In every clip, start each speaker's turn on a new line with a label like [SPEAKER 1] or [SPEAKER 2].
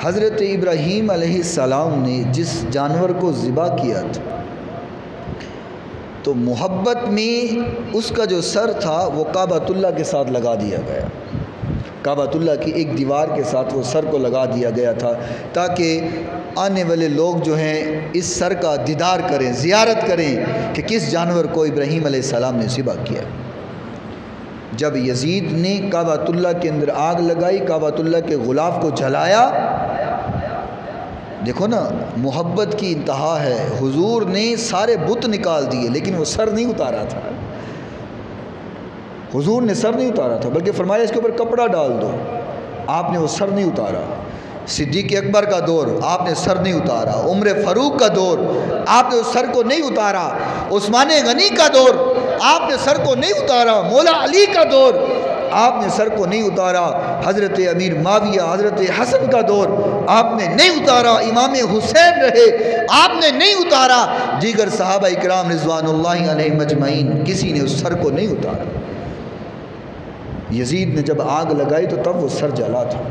[SPEAKER 1] حضرت ابراہیم علیہ السلام نے جس جانور کو ذبح کیا تھا تو محبت میں اس کا جو سر تھا وہ کعبۃ اللہ کے ساتھ لگا دیا گیا، کعبۃ اللہ کی ایک دیوار کے ساتھ وہ سر کو لگا دیا گیا تھا تاکہ آنے والے لوگ جو ہیں اس سر کا دیدار کریں، زیارت کریں کہ کس جانور کو ابراہیم علیہ السلام نے ذبح کیا۔ جب یزید نے کعبۃ اللہ کے اندر آگ لگائی، کعبۃ اللہ کے غلاف کو جلایا، دیکھو نا محبت کی انتہا ہے، حضور نے سارے بت نکال دیے لیکن وہ سر نہیں اتارا تھا، حضور نے سر نہیں اتارا تھا بلکہ فرمایا اس کے اوپر کپڑا ڈال دو، آپ نے وہ سر نہیں اتارا۔ صدیق اکبر کا دور آپ نے سر نہیں اتارا، عمر فاروق کا دور آپ نے اس سر کو نہیں اتارا، عثمان غنی کا دور آپ نے سر کو نہیں اتارا، مولا علی کا دور آپ نے سر کو نہیں اتارا، حضرت امیر معاویہ حضرت حسن کا دور آپ نے نہیں اتارا، امام حسین رہے آپ نے نہیں اتارا، دیگر صحابہ اکرام رضوان اللہ علیہ مجمعین کسی نے اس سر کو نہیں اتارا۔ یزید نے جب آگ لگائی تو تب وہ سر جلا تھا،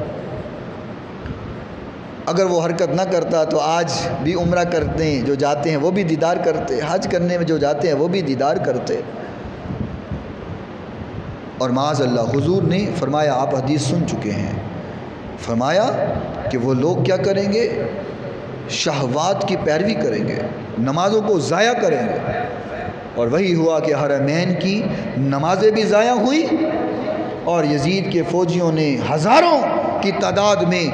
[SPEAKER 1] اگر وہ حرکت نہ کرتا تو آج بھی عمرہ کرتے ہیں جو جاتے ہیں وہ بھی دیدار کرتے، حج کرنے میں جو جاتے ہیں وہ بھی دیدار کرتے۔ اور معاذ اللہ حضور نے فرمایا، آپ حدیث سن چکے ہیں، فرمایا کہ وہ لوگ کیا کریں گے، شہوات کی پیروی کریں گے، نمازوں کو ضائع کریں گے، اور وہی ہوا کہ حرمین کی نمازیں بھی ضائع ہوئی اور یزید کے فوجیوں نے ہزاروں کی تعداد میں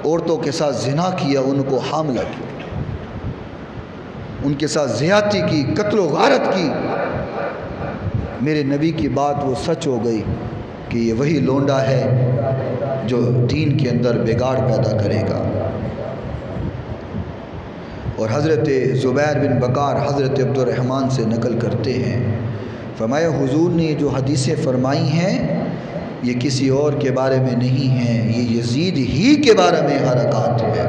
[SPEAKER 1] عورتوں کے ساتھ زنا کیا، ان کو حاملہ کیا، ان کے ساتھ زیادتی کی، قتل و غارت کی۔ میرے نبی کی بات وہ سچ ہو گئی کہ یہ وہی لونڈا ہے جو دین کے اندر بگاڑ پیدا کرے گا۔ اور حضرت زبیر بن بکار حضرت عبد الرحمن سے نقل کرتے ہیں، فرمایا حضور نے جو حدیثیں فرمائی ہیں یہ کسی اور کے بارے میں نہیں ہیں، یہ یزید ہی کے بارے میں حرکات ہے۔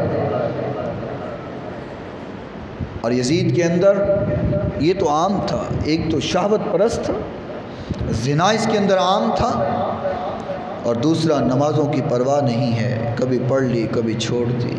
[SPEAKER 1] اور یزید کے اندر یہ تو عام تھا، ایک تو شہوت پرست تھا، زنا اس کے اندر عام تھا، اور دوسرا نمازوں کی پرواہ نہیں ہے، کبھی پڑھ لی کبھی چھوڑ دی۔